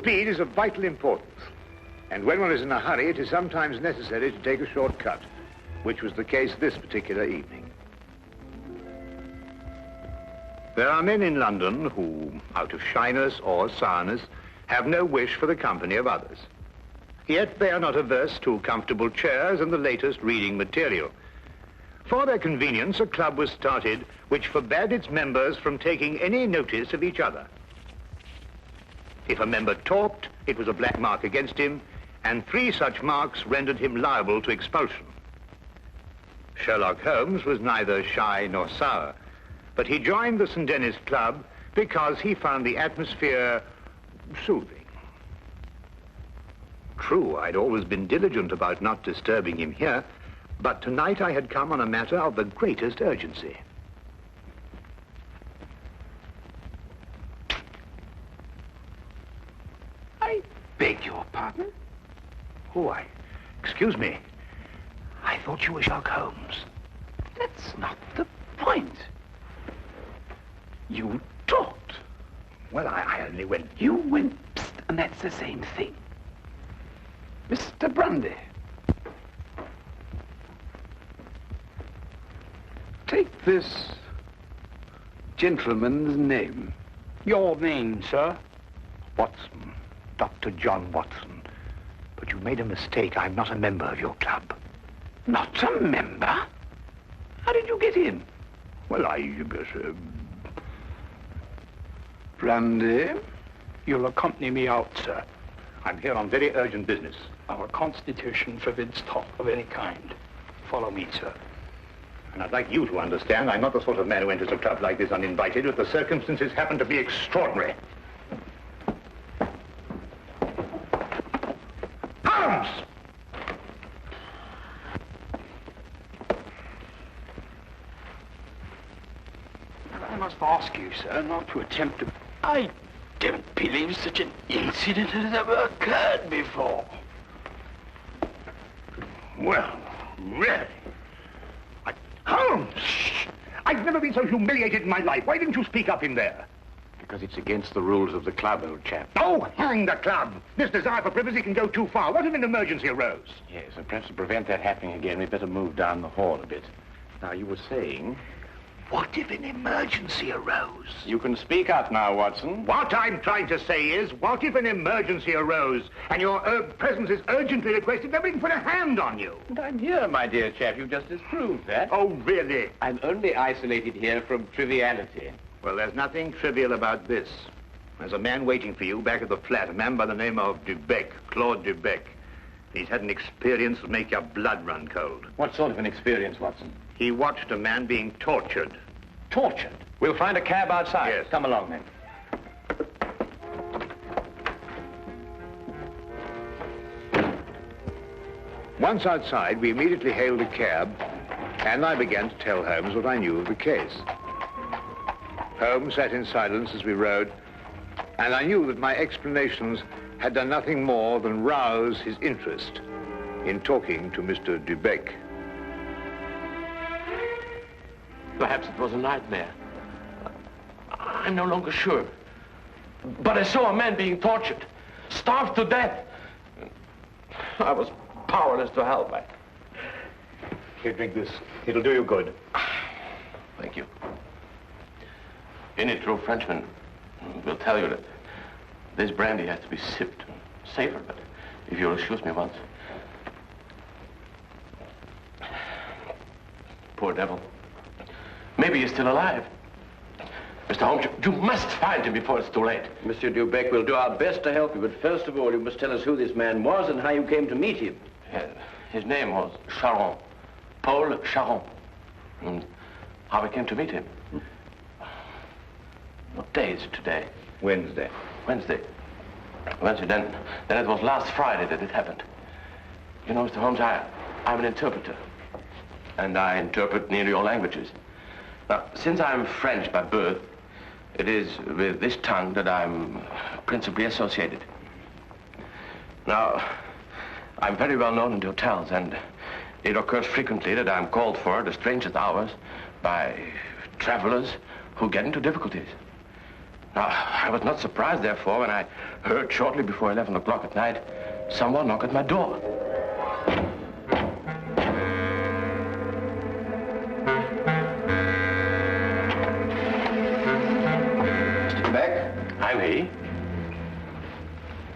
Speed is of vital importance. And when one is in a hurry, it is sometimes necessary to take a shortcut, which was the case this particular evening. There are men in London who, out of shyness or sourness, have no wish for the company of others. Yet they are not averse to comfortable chairs and the latest reading material. For their convenience, a club was started which forbade its members from taking any notice of each other. If a member talked, it was a black mark against him, and 3 such marks rendered him liable to expulsion. Sherlock Holmes was neither shy nor sour, but he joined the St. Denis Club because he found the atmosphere soothing. True, I'd always been diligent about not disturbing him here, but tonight I had come on a matter of the greatest urgency. I beg your pardon? Oh, excuse me. I thought you were Sherlock Holmes. That's not the point. You talked. Well, I only went... You went psst, and that's the same thing. Mr. Grundy. Take this gentleman's name. Your name, sir? Watson. Dr. John Watson. But you made a mistake. I'm not a member of your club. Not a member? How did you get in? Well, Brandy? You'll accompany me out, sir. I'm here on very urgent business. Our constitution forbids talk of any kind. Follow me, sir. And I'd like you to understand I'm not the sort of man who enters a club like this uninvited, but the circumstances happen to be extraordinary. Holmes! I must ask you, sir, not to attempt to... I don't believe such an incident has ever occurred before. Well, really? Holmes! I've never been so humiliated in my life. Why didn't you speak up in there? Because it's against the rules of the club, old chap. Oh, hang the club! This desire for privacy can go too far. What if an emergency arose? Yes, and perhaps to prevent that happening again, we'd better move down the hall a bit. Now, you were saying... What if an emergency arose? You can speak up now, Watson. What I'm trying to say is, what if an emergency arose and your presence is urgently requested? Nobody can put a hand on you. And I'm here, my dear chap. You just disproved that. Oh, really? I'm only isolated here from triviality. Well, there's nothing trivial about this. There's a man waiting for you back at the flat, a man by the name of Dubec, Claude Dubec. He's had an experience that make your blood run cold. What sort of an experience, Watson? He watched a man being tortured. Tortured? We'll find a cab outside. Yes. Come along, then. Once outside, we immediately hailed a cab, and I began to tell Holmes what I knew of the case. Holmes sat in silence as we rode, and I knew that my explanations had done nothing more than rouse his interest in talking to Mr. Dubec. Perhaps it was a nightmare. I'm no longer sure. But I saw a man being tortured, starved to death. I was powerless to help. Here, drink this. It'll do you good. Thank you. Any true Frenchman will tell you that this brandy has to be sipped. Safer, but if you'll excuse me once. Poor devil. Maybe he's still alive. Mr. Holmes, you must find him before it's too late. Monsieur Dubec, we'll do our best to help you, but first of all, you must tell us who this man was and how you came to meet him. His name was Charon. Paul Charon. And how I came to meet him. What day is it today? Wednesday. Wednesday. Then it was last Friday that it happened. You know, Mr. Holmes, I'm an interpreter. And I interpret nearly all languages. Now, since I'm French by birth, it is with this tongue that I'm principally associated. Now, I'm very well known in the hotels, and it occurs frequently that I'm called for at the strangest hours by travelers who get into difficulties. Now, I was not surprised, therefore, when I heard shortly before 11 o'clock at night someone knock at my door. Mr. Beck? I'm he.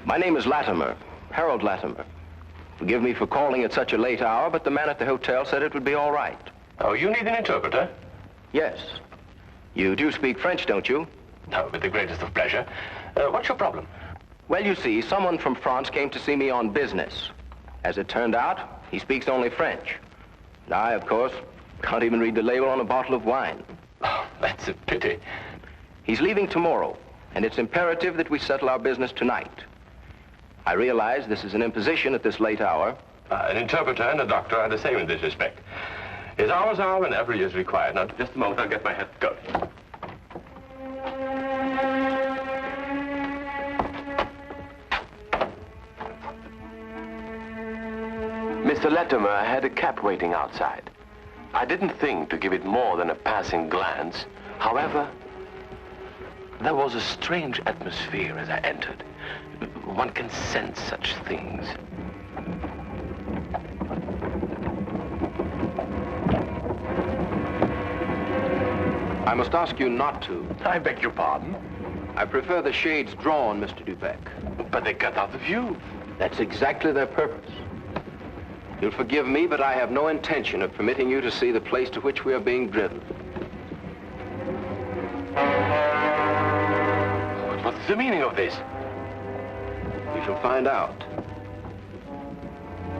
My name is Latimer, Harold Latimer. Forgive me for calling at such a late hour, but the man at the hotel said it would be all right. Oh, you need an interpreter? Yes. You do speak French, don't you? No, with the greatest of pleasure. What's your problem? Well, you see, someone from France came to see me on business. As it turned out, he speaks only French. And I, of course, can't even read the label on a bottle of wine. Oh, that's a pity. He's leaving tomorrow, and it's imperative that we settle our business tonight. I realize this is an imposition at this late hour. An interpreter and a doctor are the same in this respect. His hours are whenever he is required. Now, just a moment, I'll get my hat going. Mr. Latimer had a cab waiting outside. I didn't think to give it more than a passing glance. However, there was a strange atmosphere as I entered. One can sense such things. I must ask you not to. I beg your pardon? I prefer the shades drawn, Mr. Dubeck. But they cut out the view. That's exactly their purpose. You'll forgive me, but I have no intention of permitting you to see the place to which we are being driven. What's the meaning of this? You shall find out.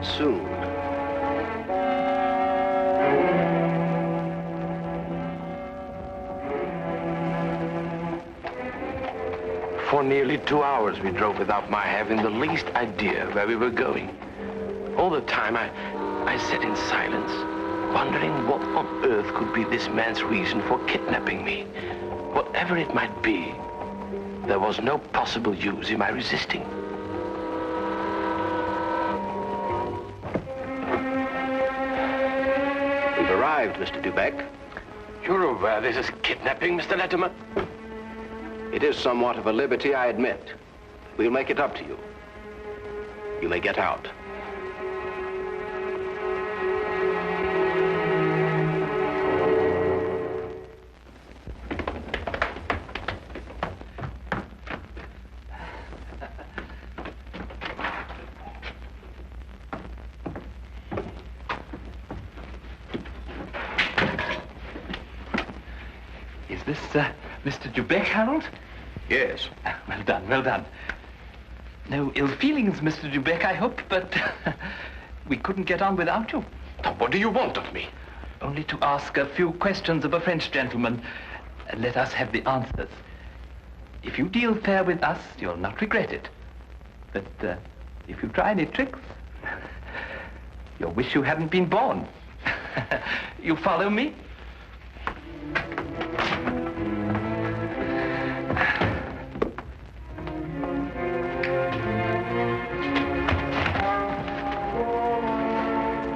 Soon. For nearly 2 hours we drove without my having the least idea where we were going. All the time I sat in silence, wondering what on earth could be this man's reason for kidnapping me. Whatever it might be, there was no possible use in my resisting. We've arrived, Mr. Dubeck. You're aware this is kidnapping, Mr. Latimer? It is somewhat of a liberty, I admit. We'll make it up to you. You may get out. Is this, Mr. Dubeck, Harold? Yes. Well done, well done. No ill feelings, Mr. Dubeck, I hope, but we couldn't get on without you. Now, what do you want of me? Only to ask a few questions of a French gentleman, and let us have the answers. If you deal fair with us, you'll not regret it. But if you try any tricks, you'll wish you hadn't been born. You follow me?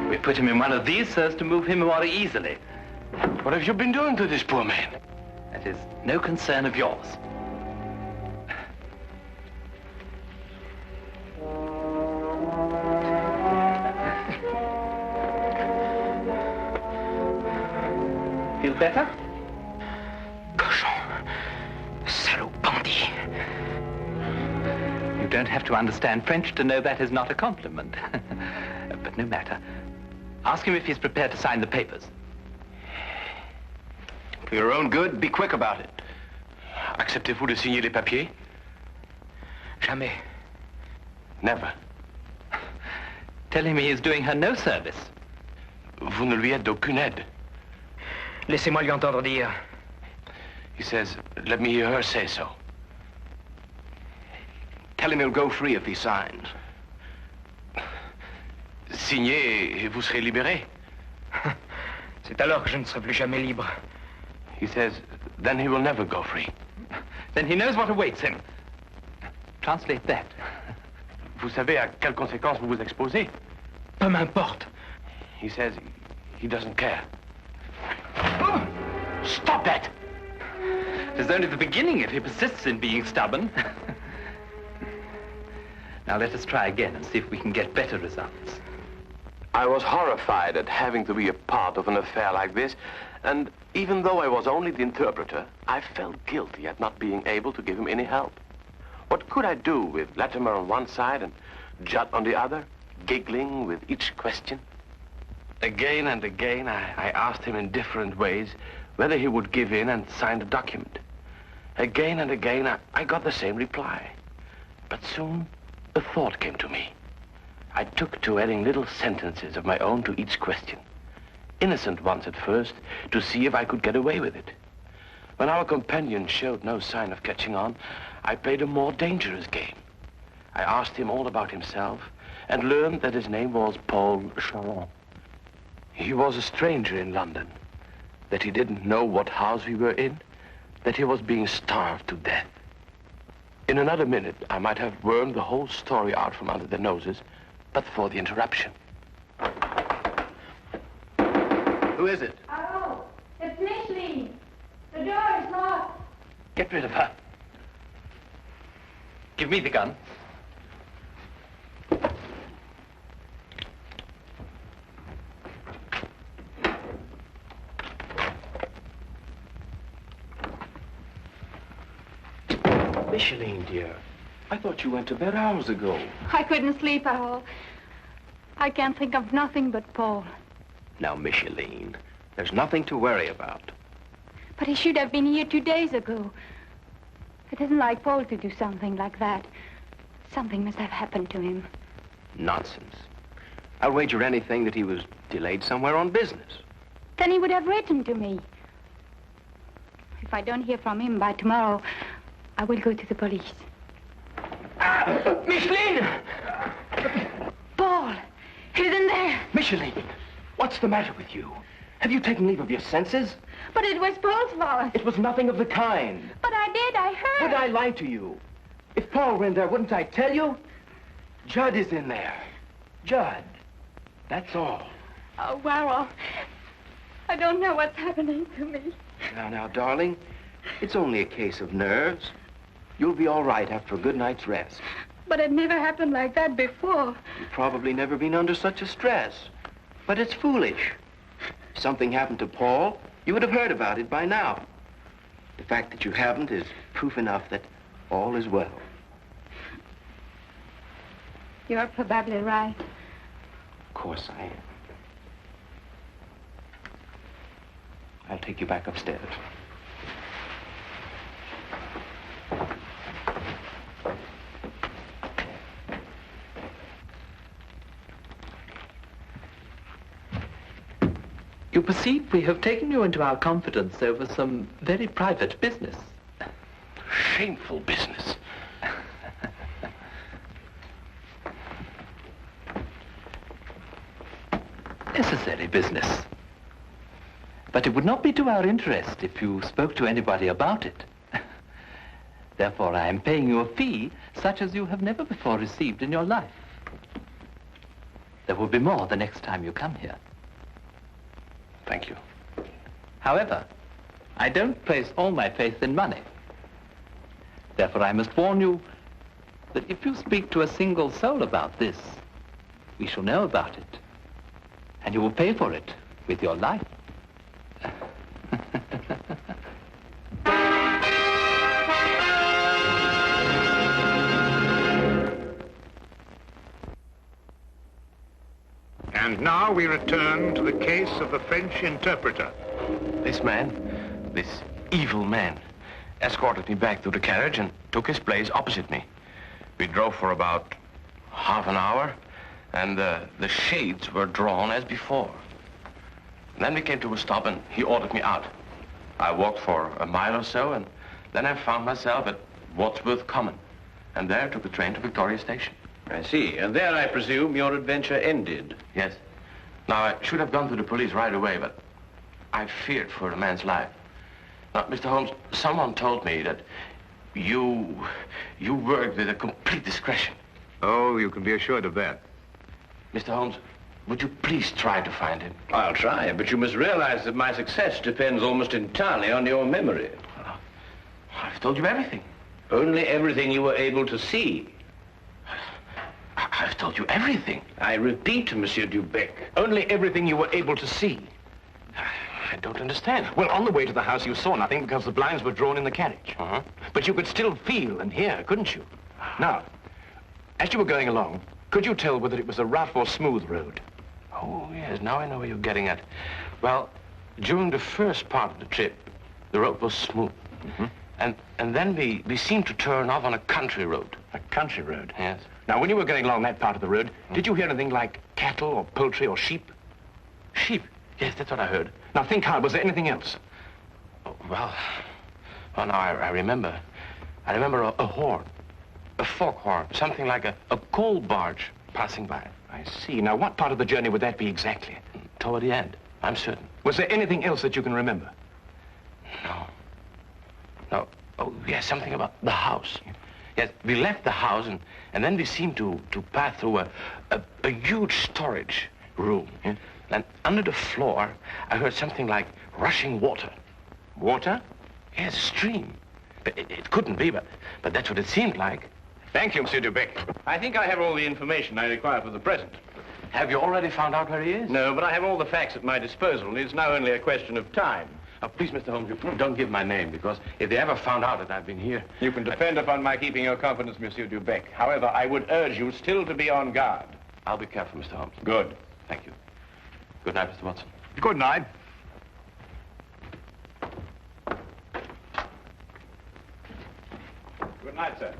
We put him in one of these so as to move him more easily. What have you been doing to this poor man? That is no concern of yours. Feel better? Cochon. Salaud bandit. You don't have to understand French to know that is not a compliment. But no matter. Ask him if he's prepared to sign the papers. For your own good, be quick about it. Acceptez-vous de signer les papiers? Jamais. Never. Tell him he is doing her no service. Vous ne lui êtes d'aucune aide. Laissez-moi lui entendre dire. He says, let me hear her say so. Tell him he'll go free if he signs. Signez et vous serez libéré. C'est alors que je ne serai plus jamais libre. He says, then he will never go free. Then he knows what awaits him. Translate that. Vous savez à quelles conséquences vous vous exposez? Peu m'importe. He says he doesn't care. Stop that! It is only the beginning if he persists in being stubborn. Now let us try again and see if we can get better results. I was horrified at having to be a part of an affair like this, and even though I was only the interpreter, I felt guilty at not being able to give him any help. What could I do with Latimer on one side and Judd on the other, giggling with each question? Again and again, I asked him in different ways whether he would give in and sign the document. Again and again, I got the same reply. But soon, a thought came to me. I took to adding little sentences of my own to each question. Innocent ones at first, to see if I could get away with it. When our companion showed no sign of catching on, I played a more dangerous game. I asked him all about himself and learned that his name was Paul Charon. He was a stranger in London, that he didn't know what house we were in, that he was being starved to death. In another minute, I might have wormed the whole story out from under their noses, but for the interruption. Who is it? Oh, it's Micheline. The door is locked. Get rid of her. Give me the gun. Micheline, dear, I thought you went to bed hours ago. I couldn't sleep at all. I can't think of nothing but Paul. Now, Micheline, there's nothing to worry about. But he should have been here 2 days ago. It isn't like Paul to do something like that. Something must have happened to him. Nonsense. I'll wager anything that he was delayed somewhere on business. Then he would have written to me. If I don't hear from him by tomorrow, I will go to the police. Micheline! Paul! He's in there! Micheline, what's the matter with you? Have you taken leave of your senses? But it was Paul's fault. It was nothing of the kind. But I did, I heard. Would I lie to you? If Paul were in there, wouldn't I tell you? Judd is in there. Judd. That's all. Oh, Warrell. I don't know what's happening to me. Now, darling, it's only a case of nerves. You'll be all right after a good night's rest. But it never happened like that before. You've probably never been under such a stress. But it's foolish. If something happened to Paul, you would have heard about it by now. The fact that you haven't is proof enough that all is well. You're probably right. Of course I am. I'll take you back upstairs. You perceive we have taken you into our confidence over some very private business. Shameful business. Necessary business. But it would not be to our interest if you spoke to anybody about it. Therefore, I am paying you a fee such as you have never before received in your life. There will be more the next time you come here. Thank you. However, I don't place all my faith in money. Therefore, I must warn you that if you speak to a single soul about this, we shall know about it. And you will pay for it with your life. And now we return to the case of the French interpreter. This man, this evil man, escorted me back to the carriage and took his place opposite me. We drove for about half an hour, and the shades were drawn as before. Then we came to a stop, and he ordered me out. I walked for a mile or so, and then I found myself at Wadsworth Common, and there took the train to Victoria Station. I see. And there, I presume, your adventure ended. Yes. Now, I should have gone to the police right away, but I feared for the man's life. Now, Mr. Holmes, someone told me that you worked with a complete discretion. Oh, you can be assured of that. Mr. Holmes, would you please try to find him? I'll try, but you must realize that my success depends almost entirely on your memory. I've told you everything. Only everything you were able to see. I've told you everything. I repeat, Monsieur Dubec. Only everything you were able to see. I don't understand. Well, on the way to the house, you saw nothing because the blinds were drawn in the carriage. Uh-huh. But you could still feel and hear, couldn't you? Now, as you were going along, could you tell whether it was a rough or smooth road? Oh, yes, now I know where you're getting at. Well, during the first part of the trip, the road was smooth. Mm-hmm. And then we seemed to turn off on a country road. A country road? Yes. Now, when you were going along that part of the road, did you hear anything like cattle or poultry or sheep? Sheep? Yes, that's what I heard. Now, think hard. Was there anything else? Oh, well, now I remember. I remember a horn, a foghorn, something like a coal barge passing by. I see. Now, what part of the journey would that be exactly? Toward the end, I'm certain. Was there anything else that you can remember? No. No. Oh, yes, something about the house. Yes, we left the house, and then we seemed to pass through a huge storage room. Yeah. And under the floor, I heard something like rushing water. Water? Yes, a stream. It couldn't be, but that's what it seemed like. Thank you, Monsieur Dubec. I think I have all the information I require for the present. Have you already found out where he is? No, but I have all the facts at my disposal. It's now only a question of time. Oh, please, Mr. Holmes, you don't give my name, because if they ever found out that I've been here... You can depend upon my keeping your confidence, Monsieur Dubec. However, I would urge you still to be on guard. I'll be careful, Mr. Holmes. Good. Thank you. Good night, Mr. Watson. Good night. Good night, sir.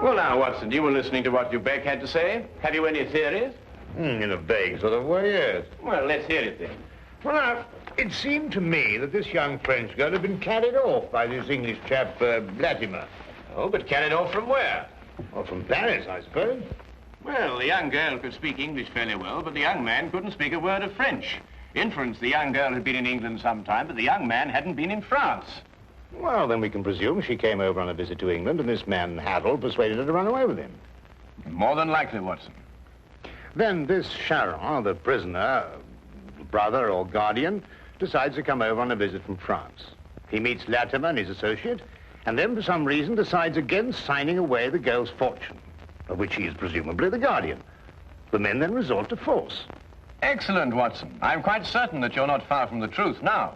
Well, now, Watson, you were listening to what Dubec had to say. Have you any theories? In a vague sort of way, yes. Well, let's hear it then. Well, now, it seemed to me that this young French girl had been carried off by this English chap, Latimer. Oh, but carried off from where? Or from Paris, I suppose. Well, the young girl could speak English fairly well, but the young man couldn't speak a word of French. Inference, the young girl had been in England some time, but the young man hadn't been in France. Well, then we can presume she came over on a visit to England, and this man, Harold, persuaded her to run away with him. More than likely, Watson. Then this Charon, the prisoner, brother or guardian, decides to come over on a visit from France. He meets Latimer and his associate, and then for some reason decides against signing away the girl's fortune, of which he is presumably the guardian. The men then resort to force. Excellent, Watson. I'm quite certain that you're not far from the truth now.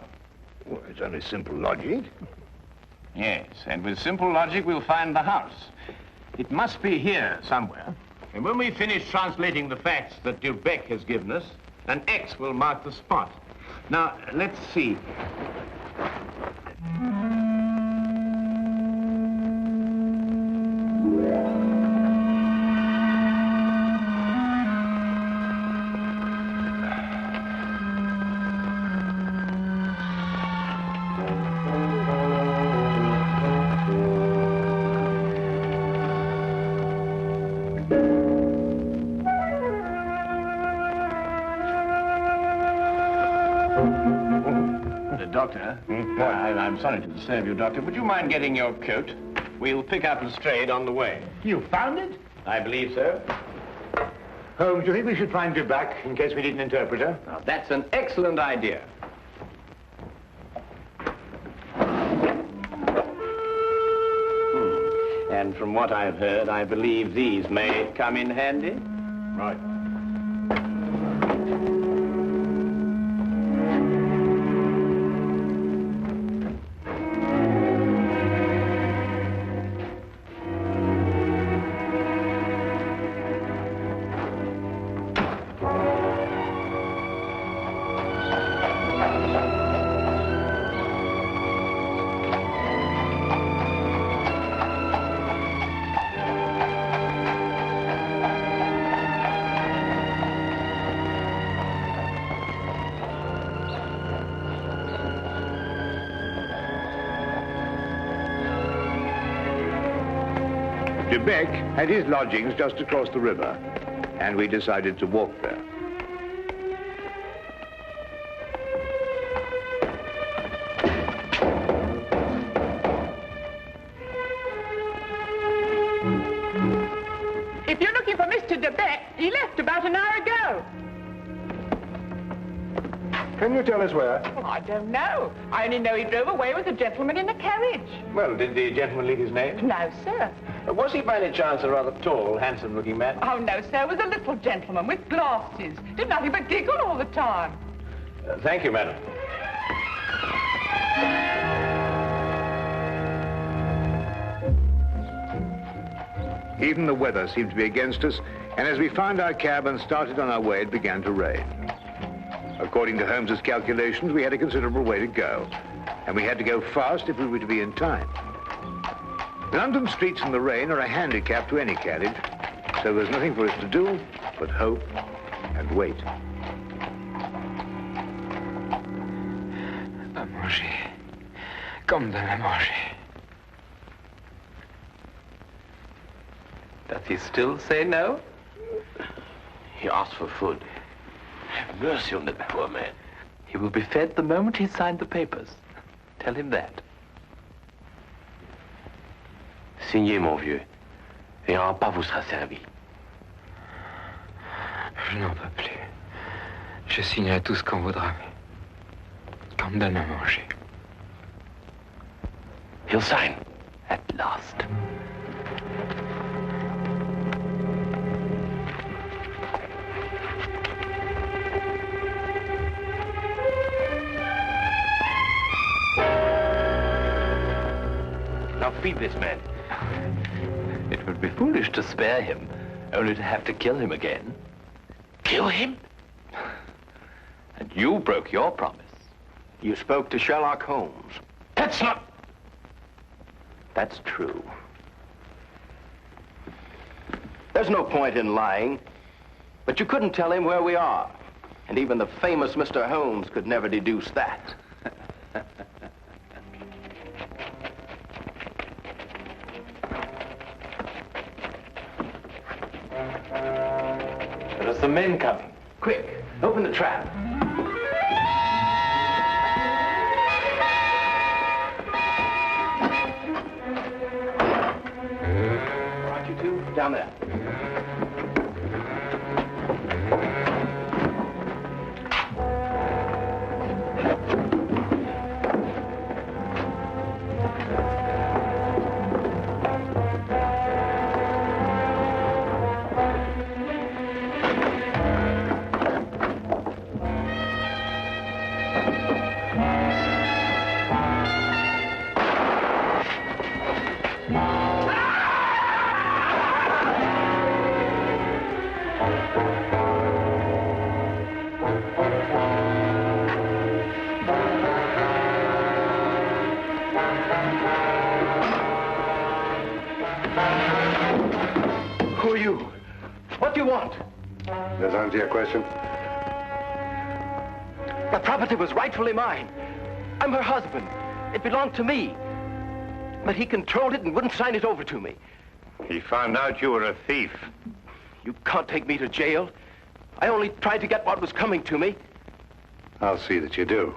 Well, it's only simple logic. Yes, and with simple logic, we'll find the house. It must be here somewhere. And when we finish translating the facts that Dubec has given us, an X will mark the spot. Now, let's see. Doctor, I'm sorry to disturb you, Doctor. Would you mind getting your coat? We'll pick up Lestrade on the way. You found it? I believe so. Holmes, do you think we should find Dubec in case we need an interpreter? Now, that's an excellent idea. And from what I've heard, I believe these may come in handy. Right. De Beck had his lodgings just across the river, and we decided to walk there. If you're looking for Mr. De Beck, he left about an hour ago. Can you tell us where? Well, I don't know. I only know he drove away with a gentleman in a carriage. Well, did the gentleman leave his name? No, sir. Was he by any chance a rather tall, handsome-looking man? Oh, no, sir. It was a little gentleman with glasses. Did nothing but giggle all the time. Thank you, madam. Even the weather seemed to be against us, and as we found our cab and started on our way, it began to rain. According to Holmes's calculations, we had a considerable way to go, and we had to go fast if we were to be in time. London streets in the rain are a handicap to any carriage, so there's nothing for us to do but hope and wait. À manger. Comme de la manger. Does he still say no? He asked for food. Have mercy on that poor man. He will be fed the moment he's signed the papers. Tell him that. Signez, mon vieux, et un repas vous sera servi. Je n'en peux plus. Je signerai tout ce qu'on voudra. Qu'on me donne à manger. He'll sign. At last. Now feed this man. It would be foolish to spare him, only to have to kill him again. Kill him? And you broke your promise. You spoke to Sherlock Holmes. That's not... That's true. There's no point in lying, but you couldn't tell him where we are. And even the famous Mr. Holmes could never deduce that. There's some men coming. Quick, open the trap. Right, you two, down there. Who are you? What do you want? Does that answer your question? The property was rightfully mine. I'm her husband. It belonged to me. But he controlled it and wouldn't sign it over to me. He found out you were a thief. You can't take me to jail. I only tried to get what was coming to me. I'll see that you do.